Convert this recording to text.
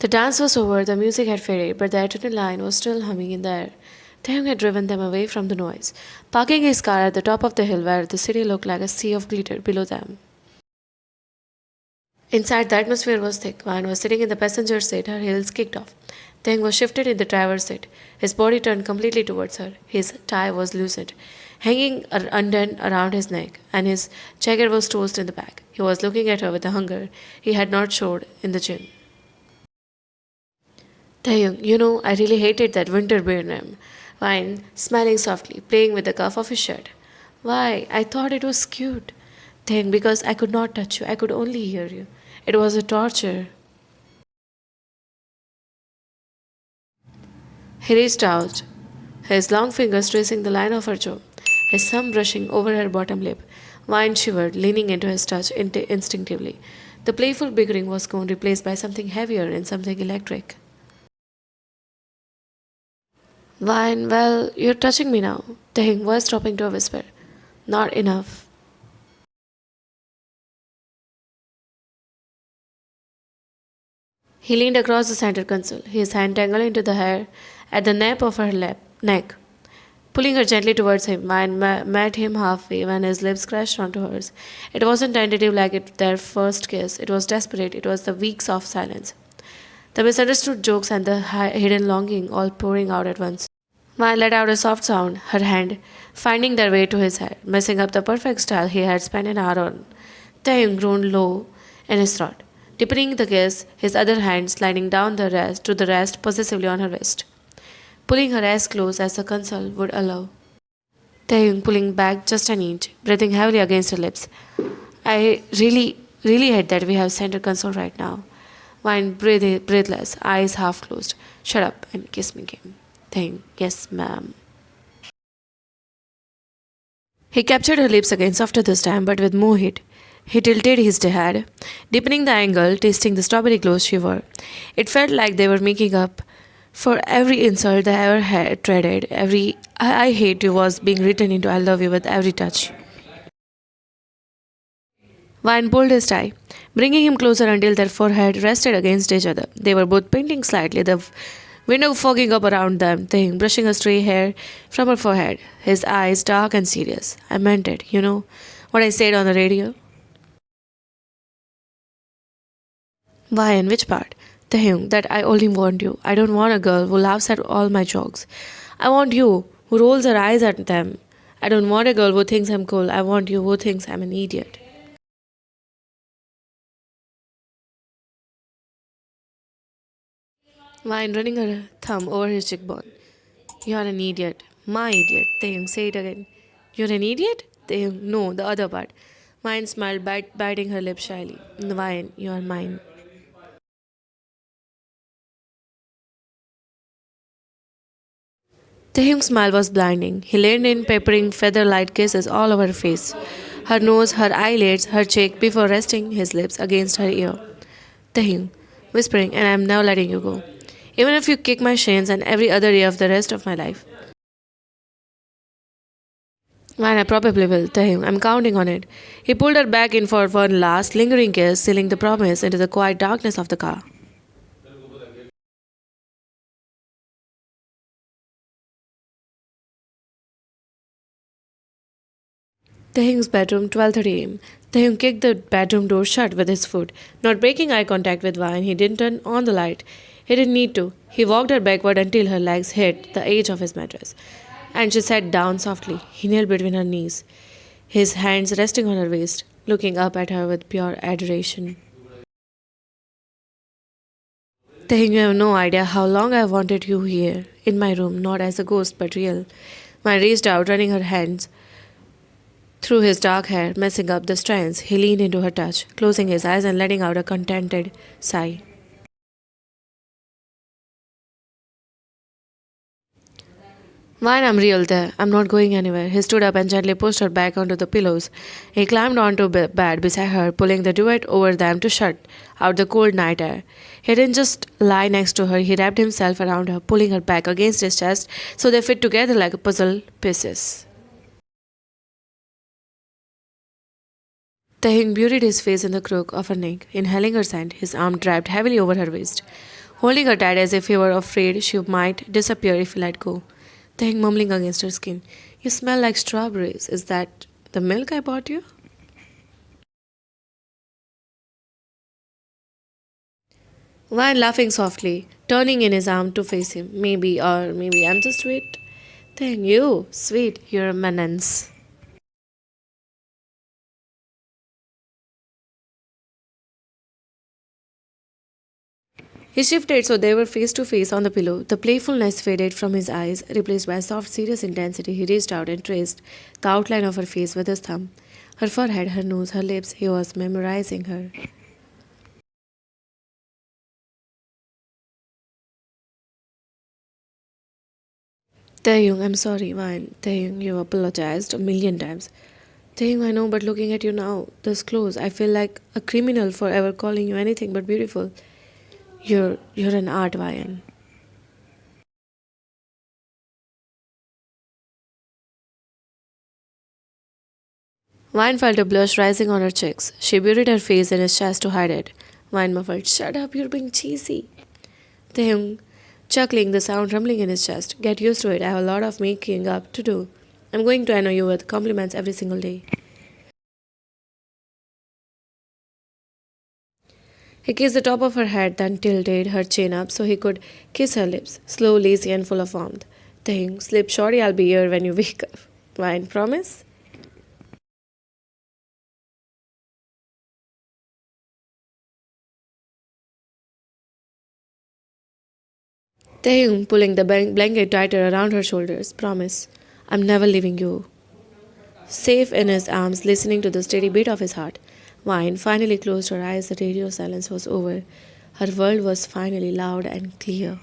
The dance was over, the music had faded, but the adrenaline was still humming in the air. Taeyong had driven them away from the noise, parking his car at the top of the hill where the city looked like a sea of glitter below them. Inside, the atmosphere was thick. Van was sitting in the passenger seat, her heels kicked off. Taeyong was shifted in the driver's seat, his body turned completely towards her. His tie was loosened, hanging undone around his neck, and his jacket was tossed in the back. He was looking at her with a hunger he had not showed in the gym. Taeyong, I really hated that winter beer name. Vine, smiling softly, playing with the cuff of his shirt. Why? I thought it was cute. Taeyong, because I could not touch you, I could only hear you. It was a torture. He reached out, his long fingers tracing the line of her jaw, his thumb brushing over her bottom lip. Vine shivered, leaning into his touch instinctively. The playful bickering was gone, replaced by something heavier and something electric. Vine, well, you're touching me now. Taeyong, voice dropping to a whisper. Not enough. He leaned across the center console, his hand tangled into the hair at the nape of her neck. Pulling her gently towards him, Vine met him halfway when his lips crashed onto hers. It wasn't tentative like their first kiss, it was desperate, it was the weeks of silence. The misunderstood jokes and the hidden longing all pouring out at once. Vine let out a soft sound, her hand finding their way to his hair, messing up the perfect style he had spent an hour on. Taeyong groaned low in his throat, deepening the kiss, his other hand sliding down the rest to the rest possessively on her wrist, pulling her as close as the console would allow. Taeyong pulling back just an inch, breathing heavily against her lips. I really hate that we have center console right now. Vine breathless, eyes half closed. Shut up and kiss me, Kim. Thing. Yes, ma'am. He captured her lips again, softer this time, but with more heat. He tilted his head, deepening the angle, tasting the strawberry glows she wore. It felt like they were making up for every insult they ever had traded. Every I hate you was being written into I love you with every touch. Vine pulled his tie, bringing him closer until their forehead rested against each other. They were both painting slightly, the window fogging up around them, thing brushing a stray hair from her forehead, his eyes dark and serious. I meant it, what I said on the radio? Why and which part? Taehyung, that I only want you. I don't want a girl who laughs at all my jokes. I want you who rolls her eyes at them. I don't want a girl who thinks I'm cool. I want you who thinks I'm an idiot. Vine running her thumb over his cheekbone. You're an idiot. My idiot. Taehyung, say it again. You're an idiot? Taehyung, no, the other part. Vine smiled, biting her lips shyly. Vine, you're mine. Taehyung's smile was blinding. He leaned in, peppering feather-light kisses all over her face, her nose, her eyelids, her cheek, before resting his lips against her ear. Taehyung, whispering, and I'm now letting you go. Even if you kick my shins and every other day of the rest of my life. Fine, I probably will. Taehyung, I'm counting on it. He pulled her back in for one last, lingering kiss, sealing the promise into the quiet darkness of the car. Taehyung's bedroom, 12:30 am. Taehyung kicked the bedroom door shut with his foot. Not breaking eye contact with Vine, he didn't turn on the light. He didn't need to. He walked her backward until her legs hit the edge of his mattress. And she sat down softly. He knelt between her knees, his hands resting on her waist, looking up at her with pure adoration. Taehyung, you have no idea how long I've wanted you here, in my room, not as a ghost but real. Vine reached out, running her hands through his dark hair, messing up the strands. He leaned into her touch, closing his eyes and letting out a contented sigh. Fine, I'm real there. I'm not going anywhere. He stood up and gently pushed her back onto the pillows. He climbed onto the bed beside her, pulling the duvet over them to shut out the cold night air. He didn't just lie next to her, he wrapped himself around her, pulling her back against his chest so they fit together like puzzle pieces. Taehyung buried his face in the crook of her neck, inhaling her scent, his arm draped heavily over her waist. holding her tight as if he were afraid she might disappear if he let go. Taehyung mumbling against her skin. You smell like strawberries. Is that the milk I bought you? Wine laughing softly, turning in his arm to face him. Maybe, or maybe I'm just sweet. Then you, sweet, you're a menace. He shifted so they were face to face on the pillow. The playfulness faded from his eyes, replaced by a soft, serious intensity. He reached out and traced the outline of her face with his thumb. Her forehead, her nose, her lips. He was memorizing her. Taehyung, I'm sorry, Wine. Taehyung, you apologized a million times. Taehyung, I know, but looking at you now, this close, I feel like a criminal for ever calling you anything but beautiful. You're an art, Wine. Wine felt a blush rising on her cheeks. She buried her face in his chest to hide it. Wine muffled, shut up, you're being cheesy. Taehyung, chuckling, the sound rumbling in his chest. Get used to it, I have a lot of making up to do. I'm going to annoy you with compliments every single day. He kissed the top of her head, then tilted her chin up so he could kiss her lips, slow, lazy, and full of warmth. Taehyung, sleep shorty, I'll be here when you wake up. Wine, promise? Taehyung, pulling the blanket tighter around her shoulders. Promise. I'm never leaving you. Safe in his arms, listening to the steady beat of his heart. Wine finally closed her eyes. The radio silence was over. Her world was finally loud and clear.